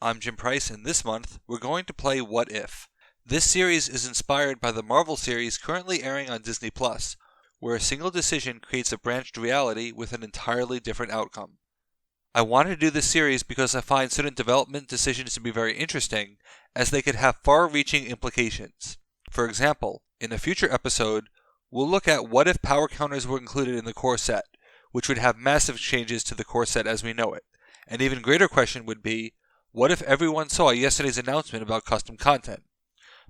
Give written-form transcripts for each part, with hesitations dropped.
I'm Jim Price, and this month we're going to play What If. This series is inspired by the Marvel series currently airing on Disney+, where a single decision creates a branched reality with an entirely different outcome. I wanted to do this series because I find certain development decisions to be very interesting, as they could have far-reaching implications. For example, in a future episode, we'll look at what if power counters were included in the core set, which would have massive changes to the core set as we know it. An even greater question would be, what if everyone saw yesterday's announcement about custom content?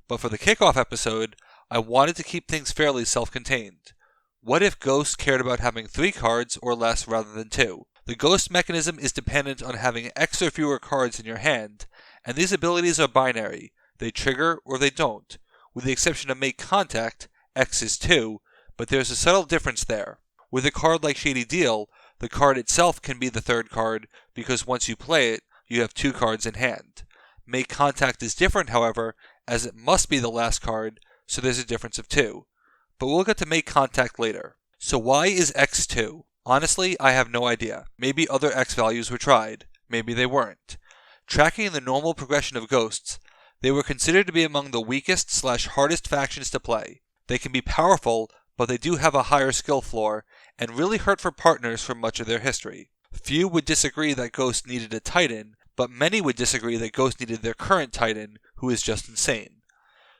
But for the kickoff episode, I wanted to keep things fairly self-contained. What if Ghost cared about having 3 cards or less rather than 2? The Ghost mechanism is dependent on having X or fewer cards in your hand, and these abilities are binary. They trigger or they don't. With the exception of Make Contact, X is 2, but there's a subtle difference there. With a card like Shady Deal, the card itself can be the 3rd card because once you play it, you have 2 cards in hand. Make Contact is different, however, as it must be the last card, so there's a difference of 2. But we'll get to Make Contact later. So why is X 2? Honestly, I have no idea. Maybe other X values were tried. Maybe they weren't. Tracking the normal progression of Ghosts, they were considered to be among the weakest/hardest factions to play. They can be powerful, but they do have a higher skill floor, and really hurt for partners for much of their history. Few would disagree that Ghost needed a Titan, but many would disagree that Ghost needed their current Titan, who is just insane.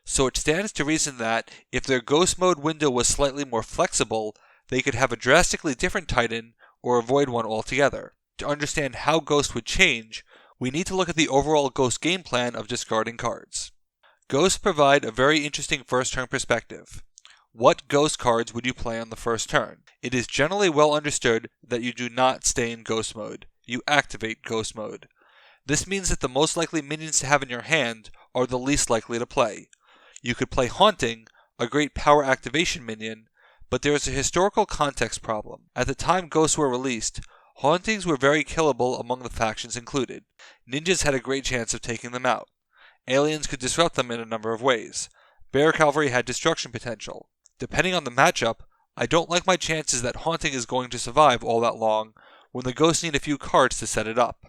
So it stands to reason that, if their Ghost mode window was slightly more flexible, they could have a drastically different Titan, or avoid one altogether. To understand how Ghost would change, we need to look at the overall Ghost game plan of discarding cards. Ghosts provide a very interesting first-turn perspective. What Ghost cards would you play on the first turn? It is generally well understood that you do not stay in Ghost mode. You activate Ghost mode. This means that the most likely minions to have in your hand are the least likely to play. You could play Haunting, a great power activation minion, but there is a historical context problem. At the time Ghosts were released, Hauntings were very killable among the factions included. Ninjas had a great chance of taking them out. Aliens could disrupt them in a number of ways. Bear Cavalry had destruction potential. Depending on the matchup, I don't like my chances that Haunting is going to survive all that long when the Ghosts need a few cards to set it up.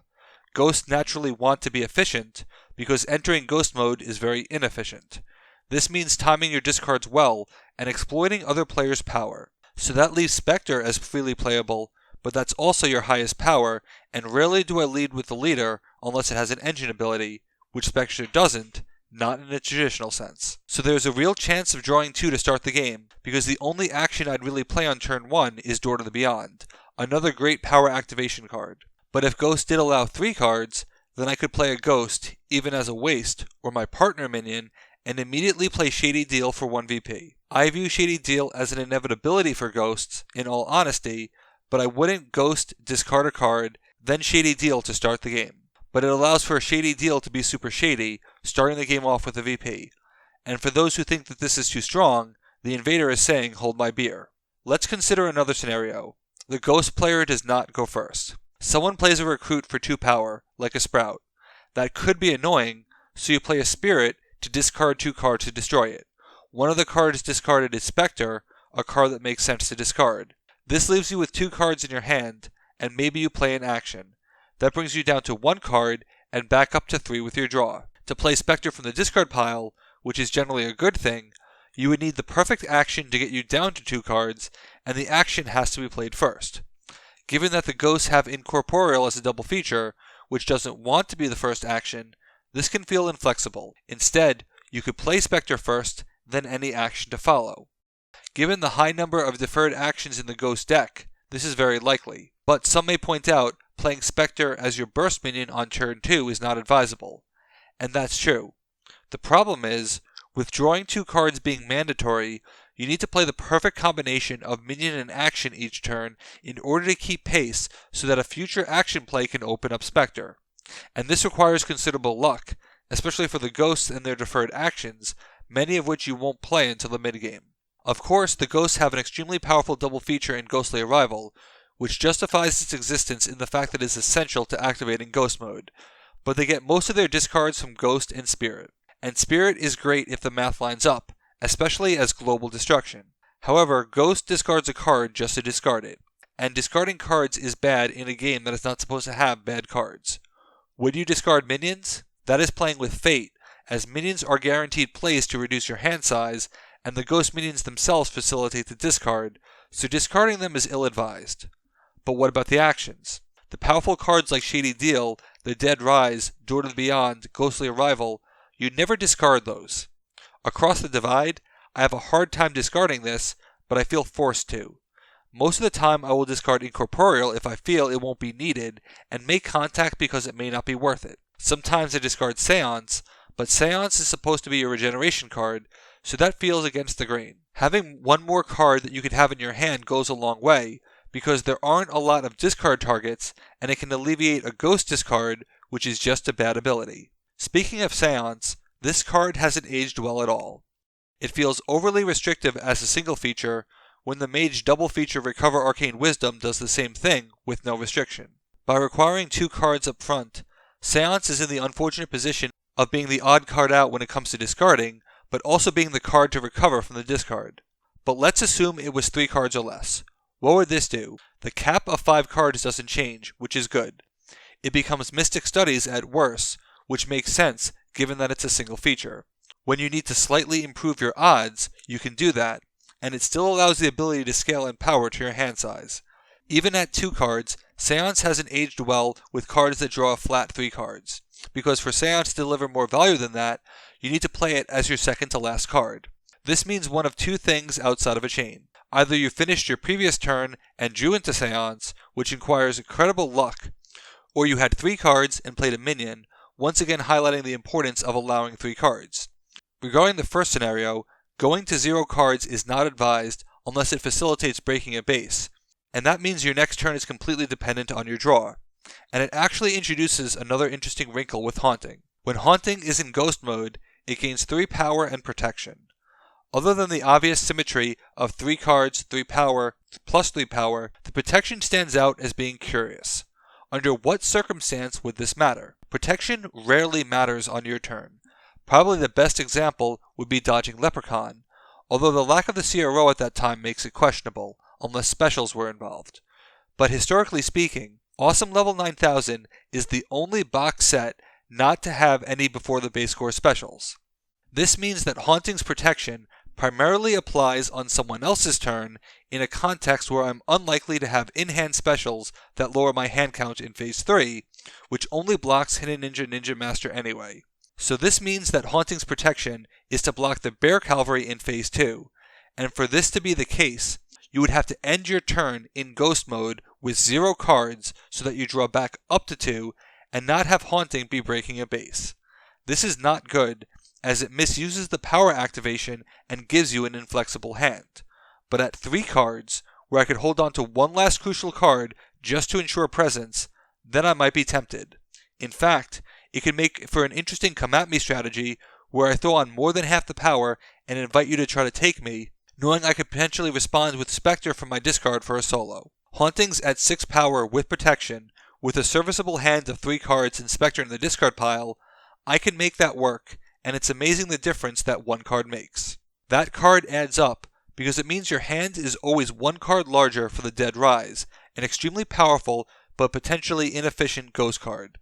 Ghosts naturally want to be efficient, because entering Ghost mode is very inefficient. This means timing your discards well and exploiting other players' power. So that leaves Spectre as freely playable, but that's also your highest power, and rarely do I lead with the leader unless it has an engine ability, which Spectre doesn't, not in a traditional sense. So there's a real chance of drawing 2 to start the game, because the only action I'd really play on turn 1 is Door to the Beyond, another great power activation card. But if Ghost did allow 3 cards, then I could play a Ghost, even as a waste, or my partner minion, and immediately play Shady Deal for 1 VP. I view Shady Deal as an inevitability for Ghosts, in all honesty, but I wouldn't Ghost, discard a card, then Shady Deal to start the game. But it allows for a Shady Deal to be super shady, starting the game off with a VP. And for those who think that this is too strong, the Invader is saying, hold my beer. Let's consider another scenario. The Ghost player does not go first. Someone plays a Recruit for 2 power, like a Sprout. That could be annoying, so you play a Spirit to discard 2 cards to destroy it. One of the cards discarded is Spectre, a card that makes sense to discard. This leaves you with 2 cards in your hand, and maybe you play an action. That brings you down to 1 card, and back up to 3 with your draw. To play Spectre from the discard pile, which is generally a good thing, you would need the perfect action to get you down to 2 cards, and the action has to be played first. Given that the Ghosts have Incorporeal as a double feature, which doesn't want to be the first action, this can feel inflexible. Instead, you could play Spectre first, then any action to follow. Given the high number of deferred actions in the Ghost deck, this is very likely. But some may point out, playing Spectre as your burst minion on turn 2 is not advisable. And that's true. The problem is, with drawing 2 cards being mandatory, you need to play the perfect combination of minion and action each turn in order to keep pace so that a future action play can open up Spectre. And this requires considerable luck, especially for the Ghosts and their deferred actions, many of which you won't play until the mid-game. Of course, the Ghosts have an extremely powerful double feature in Ghostly Arrival, which justifies its existence in the fact that it is essential to activating Ghost mode, but they get most of their discards from Ghost and Spirit. And Spirit is great if the math lines up, especially as global destruction. However, Ghost discards a card just to discard it, and discarding cards is bad in a game that is not supposed to have bad cards. Would you discard minions? That is playing with fate, as minions are guaranteed plays to reduce your hand size, and the ghost minions themselves facilitate the discard, so discarding them is ill-advised. But what about the actions? The powerful cards like Shady Deal, The Dead Rise, Door to the Beyond, Ghostly Arrival, you'd never discard those. Across the Divide, I have a hard time discarding this, but I feel forced to. Most of the time I will discard Incorporeal if I feel it won't be needed, and make contact because it may not be worth it. Sometimes I discard Seance, but Seance is supposed to be a regeneration card, so that feels against the grain. Having one more card that you can have in your hand goes a long way, because there aren't a lot of discard targets, and it can alleviate a ghost discard, which is just a bad ability. Speaking of Seance, this card hasn't aged well at all. It feels overly restrictive as a single feature, when the Mage double feature Recover Arcane Wisdom does the same thing, with no restriction. By requiring 2 cards up front, Seance is in the unfortunate position of being the odd card out when it comes to discarding, but also being the card to recover from the discard. But let's assume it was 3 cards or less. What would this do? The cap of 5 cards doesn't change, which is good. It becomes Mystic Studies at worst, which makes sense given that it's a single feature. When you need to slightly improve your odds, you can do that, and it still allows the ability to scale in power to your hand size. Even at 2 cards, Seance hasn't aged well with cards that draw a flat 3 cards, because for Seance to deliver more value than that, you need to play it as your second to last card. This means one of 2 things outside of a chain. Either you finished your previous turn and drew into Seance, which requires incredible luck, or you had 3 cards and played a minion, once again highlighting the importance of allowing 3 cards. Regarding the first scenario, going to 0 cards is not advised unless it facilitates breaking a base, and that means your next turn is completely dependent on your draw. And it actually introduces another interesting wrinkle with Haunting. When Haunting is in Ghost mode, it gains 3 power and protection. Other than the obvious symmetry of 3 cards, 3 power, plus 3 power, the protection stands out as being curious. Under what circumstance would this matter? Protection rarely matters on your turn. Probably the best example would be dodging Leprechaun, although the lack of the CRO at that time makes it questionable, unless specials were involved. But historically speaking, Awesome Level 9000 is the only box set not to have any before the base core specials. This means that Haunting's protection primarily applies on someone else's turn in a context where I'm unlikely to have in-hand specials that lower my hand count in Phase 3, which only blocks Hidden Ninja Ninja Master anyway. So this means that Haunting's protection is to block the Bear Cavalry in Phase 2, and for this to be the case, you would have to end your turn in Ghost mode with 0 cards so that you draw back up to 2 and not have Haunting be breaking a base. This is not good, as it misuses the power activation and gives you an inflexible hand. But at 3 cards, where I could hold on to one last crucial card just to ensure presence, then I might be tempted. In fact, it could make for an interesting come at me strategy where I throw on more than half the power and invite you to try to take me, knowing I could potentially respond with Spectre from my discard for a solo. Haunting's at 6 power with protection, with a serviceable hand of 3 cards and Spectre in the discard pile, I can make that work, and it's amazing the difference that 1 card makes. That card adds up, because it means your hand is always 1 card larger for the Dead Rise, an extremely powerful but potentially inefficient ghost card.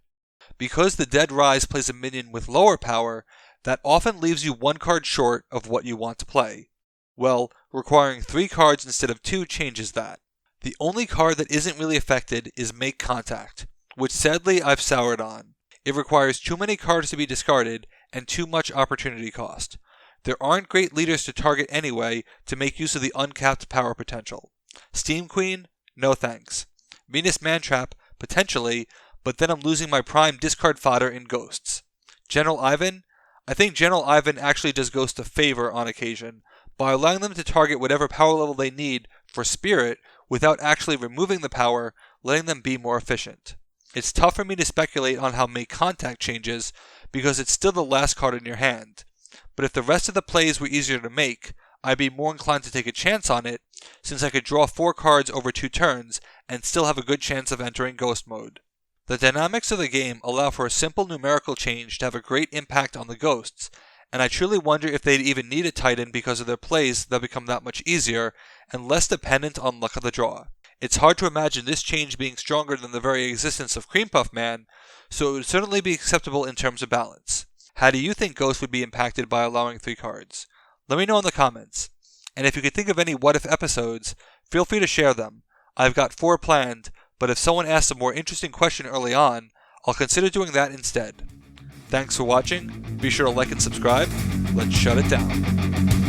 Because the Dead Rise plays a minion with lower power, that often leaves you 1 card short of what you want to play. Well, requiring 3 cards instead of 2 changes that. The only card that isn't really affected is Make Contact, which sadly I've soured on. It requires too many cards to be discarded and too much opportunity cost. There aren't great leaders to target anyway to make use of the uncapped power potential. Steam Queen? No thanks. Venus Mantrap? Potentially, but then I'm losing my prime discard fodder in Ghosts. General Ivan? I think General Ivan actually does Ghosts a favor on occasion, by allowing them to target whatever power level they need for Spirit without actually removing the power, letting them be more efficient. It's tough for me to speculate on how Make Contact changes, because it's still the last card in your hand. But if the rest of the plays were easier to make, I'd be more inclined to take a chance on it, since I could draw 4 cards over 2 turns and still have a good chance of entering Ghost mode. The dynamics of the game allow for a simple numerical change to have a great impact on the Ghosts, and I truly wonder if they'd even need a Titan because of their plays that become that much easier and less dependent on luck of the draw. It's hard to imagine this change being stronger than the very existence of Cream Puff Man, so it would certainly be acceptable in terms of balance. How do you think Ghost would be impacted by allowing 3 cards? Let me know in the comments. And if you could think of any What If episodes, feel free to share them. I've got 4 planned, but if someone asks a more interesting question early on, I'll consider doing that instead. Thanks for watching. Be sure to like and subscribe. Let's shut it down.